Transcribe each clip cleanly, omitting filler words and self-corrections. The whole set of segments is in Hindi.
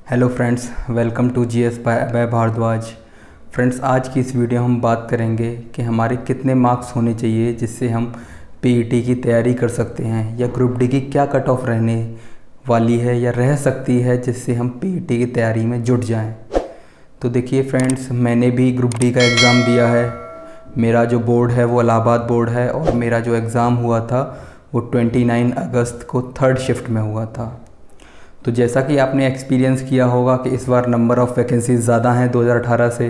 Hello friends, welcome to GS by Bhardwaj. Friends, आज की इस वीडियो हम बात करेंगे कि हमारे कितने मार्क्स होने चाहिए जिससे हम पीईटी की तैयारी कर सकते हैं, या ग्रुप डी की क्या कट ऑफ रहने वाली है या रह सकती है जिससे हम पीईटी की तैयारी में जुट जाएं। तो देखिए फ्रेंड्स, मैंने भी ग्रुप डी का एग्ज़ाम दिया है। मेरा जो बोर्ड है वो इलाहाबाद बोर्ड है और मेरा जो एग्ज़ाम हुआ था वो 29 अगस्त को थर्ड शिफ्ट में हुआ था। तो जैसा कि आपने एक्सपीरियंस किया होगा कि इस बार नंबर ऑफ़ वैकेंसीज़ ज़्यादा हैं 2018 से।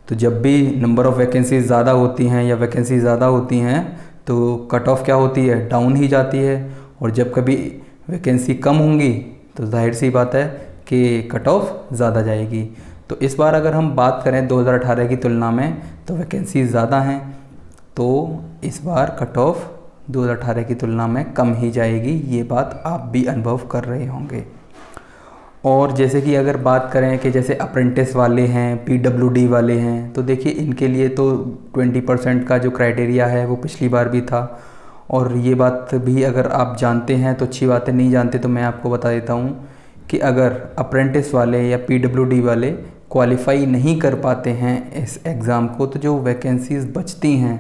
तो जब भी नंबर ऑफ़ वैकेंसीज़ ज़्यादा होती हैं या वैकेंसी ज़्यादा होती हैं तो कट ऑफ क्या होती है, डाउन ही जाती है। और जब कभी वैकेंसी कम होंगी तो जाहिर सी बात है कि कट ऑफ ज़्यादा जाएगी। तो इस बार अगर हम बात करें 2018 की तुलना में तो वैकेंसी ज़्यादा हैं, तो इस बार कट ऑफ 2018 की तुलना में कम ही जाएगी। ये बात आप भी अनुभव कर रहे होंगे। और जैसे कि अगर बात करें कि जैसे अप्रेंटिस वाले हैं, पीडब्ल्यूडी वाले हैं, तो देखिए इनके लिए तो 20% का जो क्राइटेरिया है वो पिछली बार भी था। और ये बात भी अगर आप जानते हैं तो अच्छी बात है, नहीं जानते तो मैं आपको बता देता हूँ कि अगर अप्रेंटिस वाले या पीडब्ल्यूडी वाले क्वालिफाई नहीं कर पाते हैं इस एग्ज़ाम को, तो जो वैकेंसीज़ बचती हैं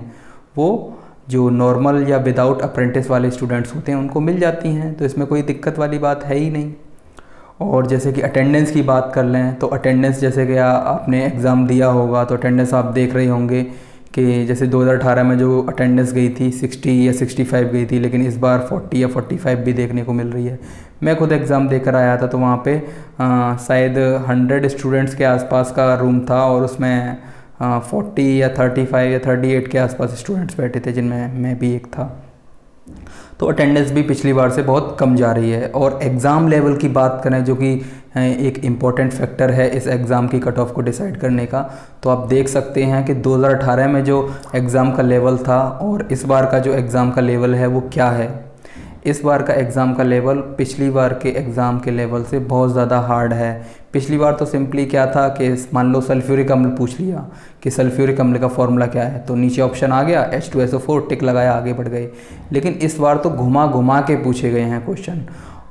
वो जो नॉर्मल या विदाउट अप्रेंटिस वाले स्टूडेंट्स होते हैं उनको मिल जाती हैं। तो इसमें कोई दिक्कत वाली बात है ही नहीं। और जैसे कि अटेंडेंस की बात कर लें तो अटेंडेंस, जैसे कि आपने एग्ज़ाम दिया होगा तो अटेंडेंस आप देख रहे होंगे कि जैसे 2018 में जो अटेंडेंस गई थी 60 या 65 गई थी, लेकिन इस बार 40 या 45 भी देखने को मिल रही है। मैं खुद एग्ज़ाम देकर आया था तो वहाँ पे शायद 100 स्टूडेंट्स के आसपास का रूम था और उसमें 40 या 35 या 38 के आसपास स्टूडेंट्स बैठे थे, जिनमें मैं भी एक था। तो अटेंडेंस भी पिछली बार से बहुत कम जा रही है। और एग्ज़ाम लेवल की बात करें, जो कि एक इम्पॉर्टेंट फैक्टर है इस एग्ज़ाम की कट ऑफ को डिसाइड करने का, तो आप देख सकते हैं कि 2018 में जो एग्ज़ाम का लेवल था और इस बार का जो एग्ज़ाम का लेवल है वो क्या है। इस बार का एग्ज़ाम का लेवल पिछली बार के एग्ज़ाम के लेवल से बहुत ज़्यादा हार्ड है। पिछली बार तो सिंपली क्या था कि मान लो सल्फ्यूरिक अम्ल पूछ लिया कि सल्फ्यूरिक अम्ल का फॉर्मूला क्या है, तो नीचे ऑप्शन आ गया H2SO4, टिक लगाया, आगे बढ़ गए। लेकिन इस बार तो घुमा घुमा के पूछे गए हैं क्वेश्चन।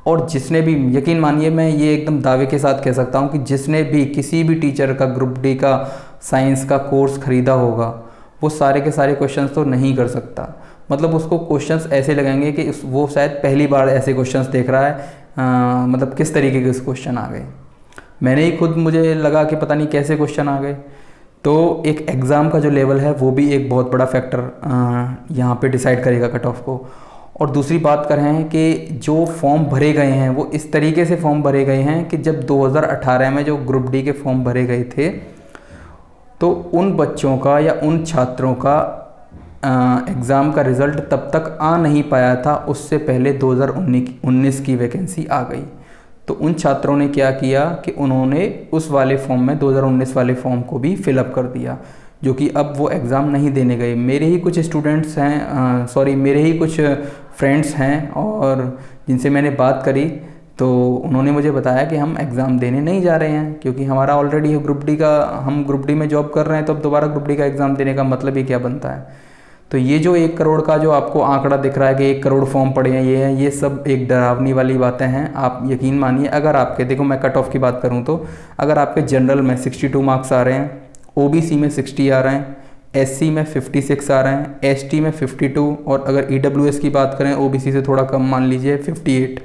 और जिसने भी, यकीन मानिए मैं ये एकदम दावे के साथ कह सकता हूँ कि जिसने भी किसी भी टीचर का ग्रुप डी का साइंस का कोर्स ख़रीदा होगा वो सारे के सारे क्वेश्चंस तो नहीं कर सकता। मतलब उसको क्वेश्चंस ऐसे लगेंगे कि वो शायद पहली बार ऐसे क्वेश्चंस देख रहा है। मतलब किस तरीके के क्वेश्चन आ गए, मैंने ही खुद मुझे लगा कि पता नहीं कैसे क्वेश्चन आ गए। तो एक एग्ज़ाम का जो लेवल है वो भी एक बहुत बड़ा फैक्टर यहाँ पे डिसाइड करेगा कट ऑफ को। और दूसरी बात करें कि जो फॉर्म भरे गए हैं वो इस तरीके से फॉर्म भरे गए हैं कि जब 2018 में जो ग्रुप डी के फॉर्म भरे गए थे तो उन बच्चों का या उन छात्रों का एग्ज़ाम का रिज़ल्ट तब तक आ नहीं पाया था, उससे पहले 2019 की वैकेंसी आ गई। तो उन छात्रों ने क्या किया कि उन्होंने उस वाले फॉर्म में 2019 वाले फॉर्म को भी फिलअप कर दिया, जो कि अब वो एग्ज़ाम नहीं देने गए। मेरे ही कुछ स्टूडेंट्स हैं, मेरे ही कुछ फ्रेंड्स हैं और जिनसे मैंने बात करी तो उन्होंने मुझे बताया कि हम एग्ज़ाम देने नहीं जा रहे हैं क्योंकि हमारा ऑलरेडी ग्रुप डी का, हम ग्रुप डी में जॉब कर रहे हैं, तो अब दोबारा ग्रुप डी का एग्ज़ाम देने का मतलब ही क्या बनता है। तो ये जो 1 करोड़ का जो आपको आंकड़ा दिख रहा है कि 1 करोड़ फॉर्म पड़े हैं, ये सब एक डरावनी वाली बातें हैं। आप यकीन मानिए, अगर आपके, देखो मैं कट ऑफ की बात करूं तो अगर आपके जनरल में 62 मार्क्स आ रहे हैं, ओबीसी में 60 आ रहे हैं, एससी में 56 आ रहे हैं, एसटी में 52, और अगर ईडब्ल्यूएस की बात करें ओबीसी से थोड़ा कम मान लीजिए 58,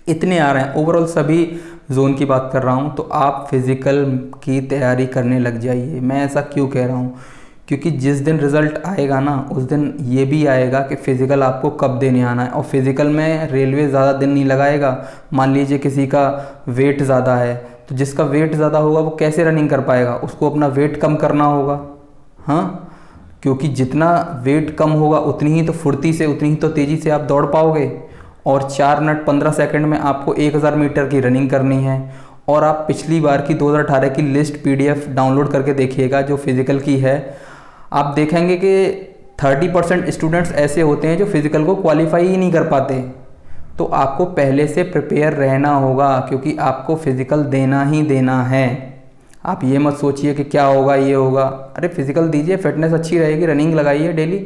इतने आ रहे हैं ओवरऑल सभी जोन की बात कर रहा हूँ, तो आप फिज़िकल की तैयारी करने लग जाइए। मैं ऐसा क्यों कह रहा हूँ, क्योंकि जिस दिन रिज़ल्ट आएगा ना उस दिन ये भी आएगा कि फ़िज़िकल आपको कब देने आना है। और फिज़िकल में रेलवे ज़्यादा दिन नहीं लगाएगा। मान लीजिए किसी का वेट ज़्यादा है, तो जिसका वेट ज़्यादा होगा वो कैसे रनिंग कर पाएगा, उसको अपना वेट कम करना होगा। हाँ, क्योंकि जितना वेट कम होगा उतनी ही तो फुर्ती से, उतनी ही तो तेज़ी से आप दौड़ पाओगे। और 4 मिनट 15 सेकंड में आपको 1000 मीटर की रनिंग करनी है। और आप पिछली बार की 2018 की लिस्ट PDF डाउनलोड करके देखिएगा जो फिज़िकल की है, आप देखेंगे कि 30% स्टूडेंट्स ऐसे होते हैं जो फिज़िकल को क्वालिफाई ही नहीं कर पाते। तो आपको पहले से प्रिपेयर रहना होगा क्योंकि आपको फ़िज़िकल देना ही देना है। आप ये मत सोचिए कि क्या होगा, ये होगा। अरे फ़िज़िकल दीजिए, फिटनेस अच्छी रहेगी, रनिंग लगाइए डेली।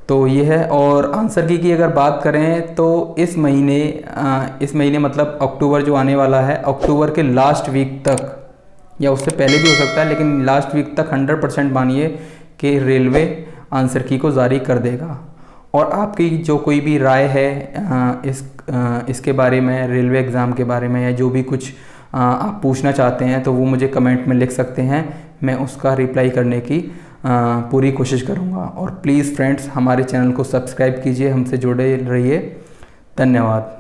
तो ये है। और आंसर की अगर बात करें तो इस महीने मतलब अक्टूबर जो आने वाला है, अक्टूबर के लास्ट वीक तक या उससे पहले भी हो सकता है, लेकिन लास्ट वीक तक 100% मानिए कि रेलवे आंसर की को जारी कर देगा। और आपकी जो कोई भी राय है इसके बारे में, रेलवे एग्ज़ाम के बारे में, या जो भी कुछ आप पूछना चाहते हैं तो वो मुझे कमेंट में लिख सकते हैं। मैं उसका रिप्लाई करने की पूरी कोशिश करूँगा। और प्लीज़ फ्रेंड्स, हमारे चैनल को सब्सक्राइब कीजिए, हमसे जुड़े रहिए। धन्यवाद।